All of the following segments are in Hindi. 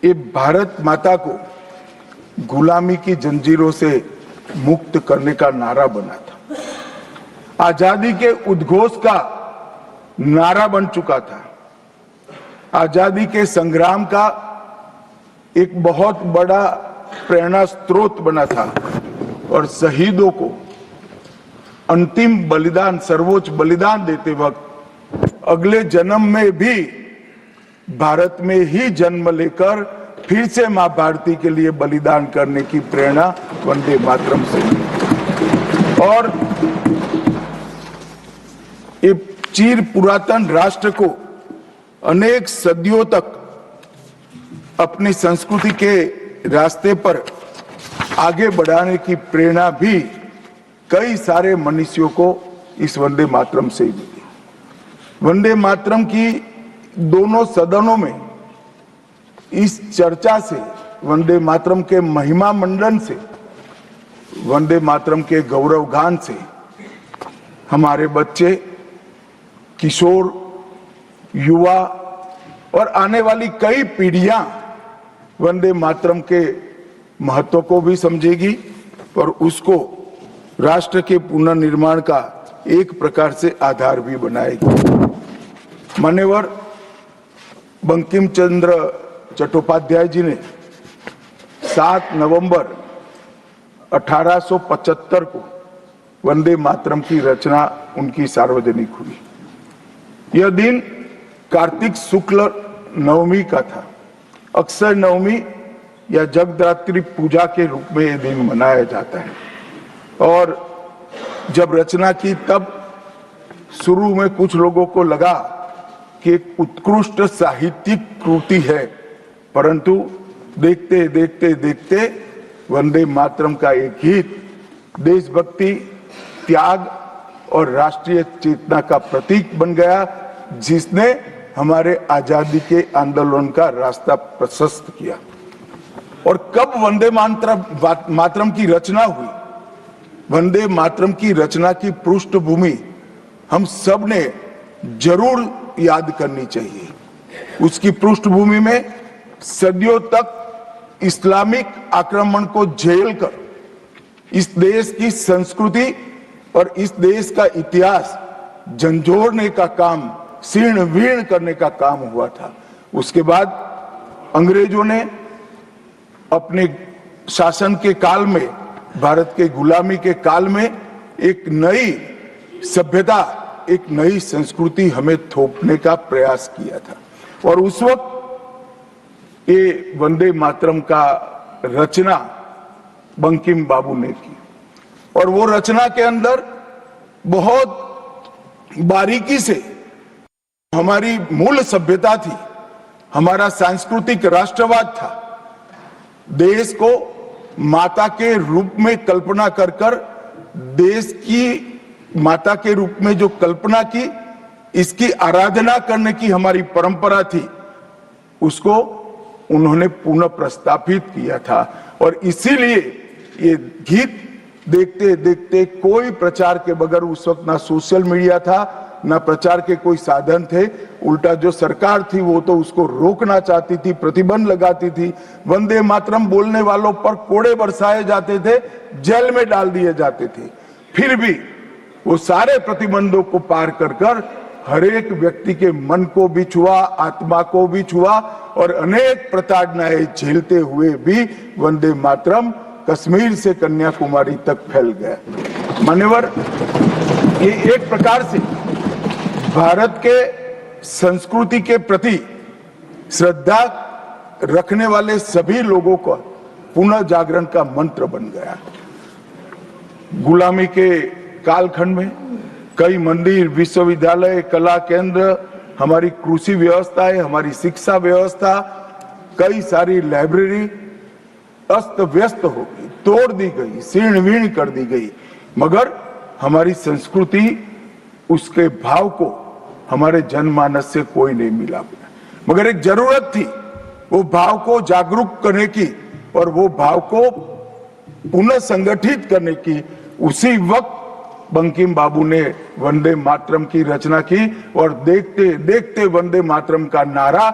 ये भारत माता को गुलामी की जंजीरों से मुक्त करने का नारा बना था, आजादी के उद्घोष का नारा बन चुका था, आजादी के संग्राम का एक बहुत बड़ा प्रेरणा स्रोत बना था और शहीदों को अंतिम बलिदान, सर्वोच्च बलिदान देते वक्त अगले जन्म में भी भारत में ही जन्म लेकर फिर से मां भारती के लिए बलिदान करने की प्रेरणा वंदे मातरम से मिली। और ये चिर पुरातन राष्ट्र को अनेक सदियों तक अपनी संस्कृति के रास्ते पर आगे बढ़ाने की प्रेरणा भी कई सारे मनुष्यों को इस वंदे मातरम से मिली। वंदे मातरम की दोनों सदनों में इस चर्चा से, वंदे मातरम के महिमा मंडन से, वंदे मातरम के गौरव गान से हमारे बच्चे, किशोर, युवा और आने वाली कई पीढ़ियां वंदे मातरम के महत्व को भी समझेगी और उसको राष्ट्र के पुनर्निर्माण का एक प्रकार से आधार भी बनाएगी। मान्यवर बंकिम चंद्र चट्टोपाध्याय जी ने 7 नवंबर 1875 को वंदे मातरम की रचना उनकी सार्वजनिक हुई। यह दिन कार्तिक शुक्ल नवमी का था। अक्षय नवमी या जगदात्री पूजा के रूप में यह दिन मनाया जाता है। और जब रचना की तब शुरू में कुछ लोगों को लगा कि एक उत्कृष्ट साहित्यिक कृति है, परंतु देखते देखते देखते वंदे मातरम का एक गीत देशभक्ति, त्याग और राष्ट्रीय चेतना का प्रतीक बन गया, जिसने हमारे आजादी के आंदोलन का रास्ता प्रशस्त किया। और कब वंदे मातरम की रचना हुई? वंदे मातरम की रचना की पृष्ठभूमि हम सब ने जरूर याद करनी चाहिए। उसकी पृष्ठभूमि में सदियों तक इस्लामिक आक्रमण को झेल कर इस देश की संस्कृति और इस देश का इतिहास झंझोड़ने का काम, शीर्ण वीर्ण करने का काम हुआ था। उसके बाद अंग्रेजों ने अपने शासन के काल में, भारत के गुलामी के काल में एक नई सभ्यता, एक नई संस्कृति हमें थोपने का प्रयास किया था। और उस वक्त ये वंदे मातरम का रचना बंकिम बाबू ने की और वो रचना के अंदर बहुत बारीकी से हमारी मूल सभ्यता थी, हमारा सांस्कृतिक राष्ट्रवाद था। देश को माता के रूप में कल्पना कर कर, देश की माता के रूप में जो कल्पना की, इसकी आराधना करने की हमारी परंपरा थी, उसको उन्होंने पुनः प्रस्तापित किया था। और इसीलिए ये गीत देखते देखते कोई प्रचार के बगैर, उस वक्त ना सोशल मीडिया था, ना प्रचार के कोई साधन थे, उल्टा जो सरकार थी वो तो उसको रोकना चाहती थी, प्रतिबंध लगाती थी। वंदे मातरम बोलने वालों पर कोड़े बरसाए जाते थे, जेल में डाल दिए जाते थे। फिर भी वो सारे प्रतिबंधों को पार कर कर हर एक व्यक्ति के मन को भी छुआ, आत्मा को भी छुआ और अनेक प्रताड़नाएं झेलते हुए भी वंदे मातरम कश्मीर से कन्याकुमारी तक फैल गया। मान्यवर, ये एक प्रकार से भारत के संस्कृति के प्रति श्रद्धा रखने वाले सभी लोगों को पुनः जागरण का मंत्र बन गया। गुलामी के कालखंड में कई मंदिर, विश्वविद्यालय, कला केंद्र, हमारी कृषि व्यवस्था है, हमारी शिक्षा व्यवस्था, कई सारी लाइब्रेरी अस्त व्यस्त हो गई, तोड़ दी गई, शीर्ण वीर्ण कर दी गई। मगर हमारी संस्कृति, उसके भाव को हमारे जनमानस से कोई नहीं मिला। मगर एक जरूरत थी वो भाव को जागरूक करने की और वो भाव को पुनः संगठित करने की। उसी वक्त बंकिम बाबू ने वंदे मातरम की रचना की और देखते देखते वंदे मातरम का नारा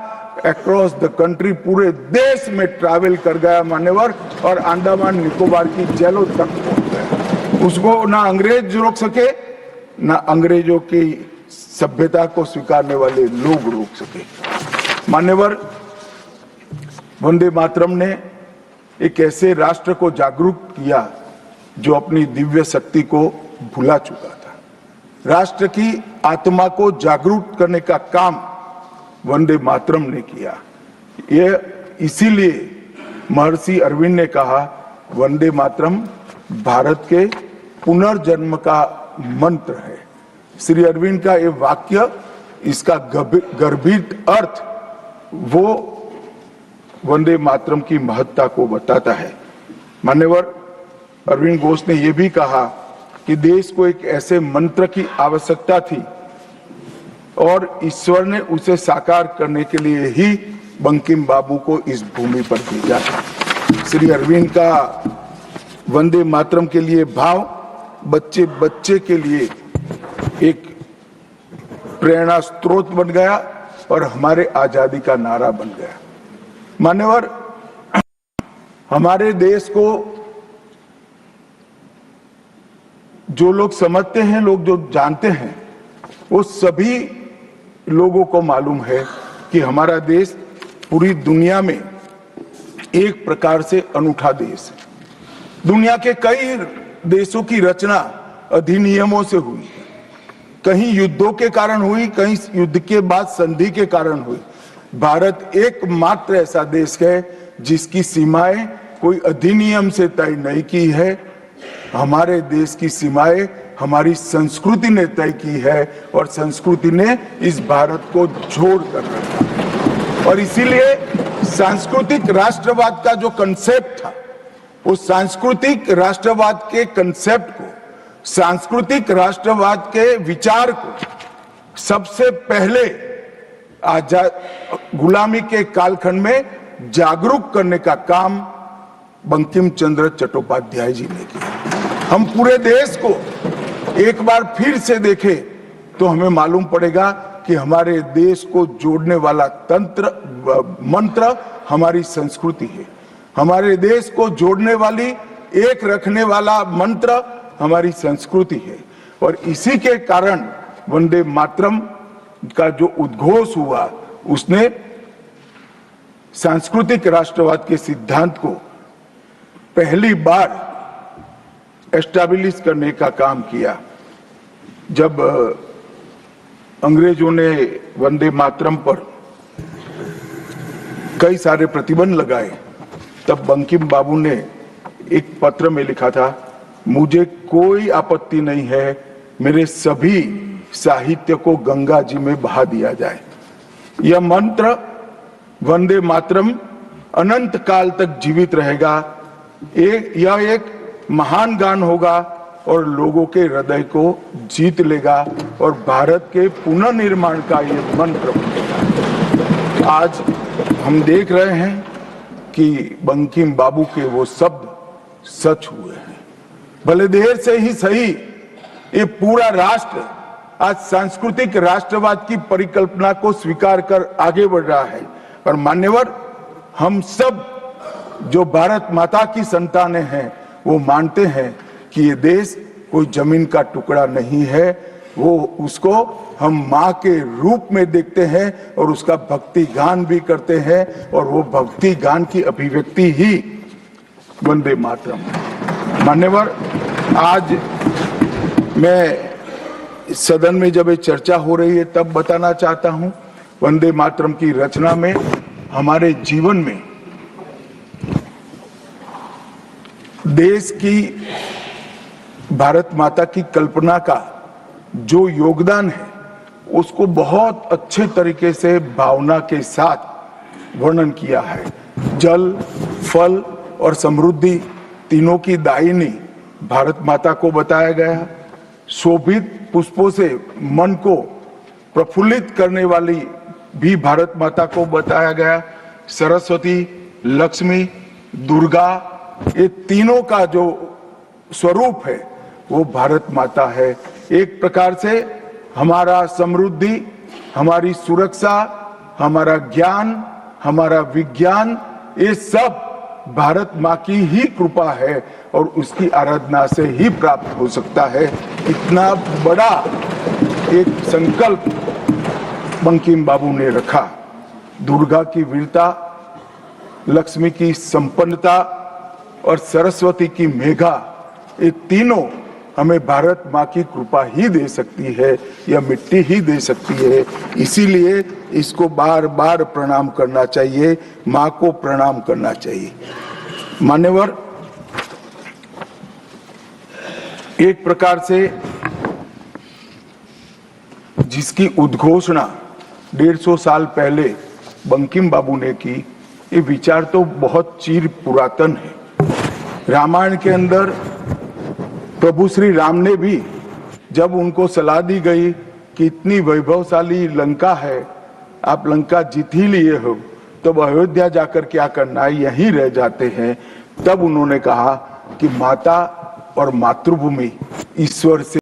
अक्रॉस द कंट्री, पूरे देश में ट्रैवल कर गया मान्यवर, और अंडमान निकोबार की जेलों तक पहुंच गया। उसको ना अंग्रेज रोक सके, ना अंग्रेजों की सभ्यता को स्वीकारने वाले लोग रोक सके। मान्यवर, वंदे मातरम ने एक ऐसे राष्ट्र को जागरूक किया जो अपनी दिव्य शक्ति को भुला चुका था। राष्ट्र की आत्मा को जागरूक करने का काम वंदे मातरम ने किया। ये इसीलिए महर्षि अरविंद ने कहा, वंदे मातरम भारत के पुनर्जन्म का मंत्र है। श्री अरविंद का ये वाक्य, इसका गर्भित अर्थ वो वंदे मातरम की महत्ता को बताता है। मान्यवर, अरविंद घोष ने यह भी कहा कि देश को एक ऐसे मंत्र की आवश्यकता थी और ईश्वर ने उसे साकार करने के लिए ही बंकिम बाबू को इस भूमि पर भेजा। श्री अरविंद का वंदे मातरम के लिए भाव बच्चे बच्चे के लिए एक प्रेरणा स्रोत बन गया और हमारे आजादी का नारा बन गया। मान्यवर, हमारे देश को जो लोग समझते हैं, लोग जो जानते हैं, वो सभी लोगों को मालूम है कि हमारा देश पूरी दुनिया में एक प्रकार से अनूठा देश है। दुनिया के कई देशों की रचना अधिनियमों से हुई, कहीं युद्धों के कारण हुई, कहीं युद्ध के बाद संधि के कारण हुई। भारत एकमात्र ऐसा देश है जिसकी सीमाएं कोई अधिनियम से तय नहीं की है। हमारे देश की सीमाएं हमारी संस्कृति ने तय की है और संस्कृति ने इस भारत को जोड़ कर रखा। और इसीलिए सांस्कृतिक राष्ट्रवाद का जो कंसेप्ट था, उस सांस्कृतिक राष्ट्रवाद के कंसेप्ट को, सांस्कृतिक राष्ट्रवाद के विचार को सबसे पहले आजाद गुलामी के कालखंड में जागरूक करने का काम बंकिम चंद्र चट्टोपाध्याय जी ने किया। हम पूरे देश को एक बार फिर से देखें तो हमें मालूम पड़ेगा कि हमारे देश को जोड़ने वाला मंत्र हमारी संस्कृति है। हमारे देश को जोड़ने वाली, एक रखने वाला मंत्र हमारी संस्कृति है। और इसी के कारण वंदे मातरम का जो उद्घोष हुआ, उसने सांस्कृतिक राष्ट्रवाद के सिद्धांत को पहली बार एस्टैब्लिश करने का काम किया। जब अंग्रेजों ने वंदे मातरम पर कई सारे प्रतिबंध लगाए, तब बंकिम बाबू ने एक पत्र में लिखा था, मुझे कोई आपत्ति नहीं है, मेरे सभी साहित्य को गंगा जी में बहा दिया जाए। यह मंत्र वंदे मातरम अनंत काल तक जीवित रहेगा। यह एक महान गान होगा और लोगों के हृदय को जीत लेगा और भारत के पुनर्निर्माण का यह मंत्र बनेगा। आज हम देख रहे हैं कि बंकिम बाबू के वो शब्द सच हुए हैं। भले देर से ही सही, ये पूरा राष्ट्र आज सांस्कृतिक राष्ट्रवाद की परिकल्पना को स्वीकार कर आगे बढ़ रहा है। और मान्यवर, हम सब जो भारत माता की संतानें हैं, वो मानते हैं कि ये देश कोई जमीन का टुकड़ा नहीं है। वो उसको हम माँ के रूप में देखते हैं और उसका भक्ति गान भी करते हैं, और वो भक्ति गान की अभिव्यक्ति ही वंदे मातरम है। मान्यवर, आज मैं सदन में जब ये चर्चा हो रही है तब बताना चाहता हूं, वंदे मातरम की रचना में हमारे जीवन में देश की, भारत माता की कल्पना का जो योगदान है, उसको बहुत अच्छे तरीके से भावना के साथ वर्णन किया है। जल, फल और समृद्धि तीनों की दायिनी भारत माता को बताया गया। शोभित पुष्पों से मन को प्रफुल्लित करने वाली भी भारत माता को बताया गया। सरस्वती, लक्ष्मी, दुर्गा, ये तीनों का जो स्वरूप है वो भारत माता है। एक प्रकार से हमारा समृद्धि, हमारी सुरक्षा, हमारा ज्ञान, हमारा विज्ञान, ये सब भारत माँ की ही कृपा है और उसकी आराधना से ही प्राप्त हो सकता है। इतना बड़ा एक संकल्प बंकिम बाबू ने रखा। दुर्गा की वीरता, लक्ष्मी की संपन्नता और सरस्वती की मेघा, ये तीनों हमें भारत माँ की कृपा ही दे सकती है, यह मिट्टी ही दे सकती है। इसीलिए इसको बार बार प्रणाम करना चाहिए, माँ को प्रणाम करना चाहिए। मान्यवर, एक प्रकार से जिसकी उद्घोषणा 150 साल पहले बंकिम बाबू ने की, ये विचार तो बहुत चिर पुरातन है। रामायण के अंदर प्रभु श्री राम ने भी जब उनको सलाह दी गई कि इतनी वैभवशाली लंका है, आप लंका जीत ही लिए हो, तब अयोध्या जाकर क्या करना है, यहीं रह जाते हैं। तब उन्होंने कहा कि माता और मातृभूमि ईश्वर से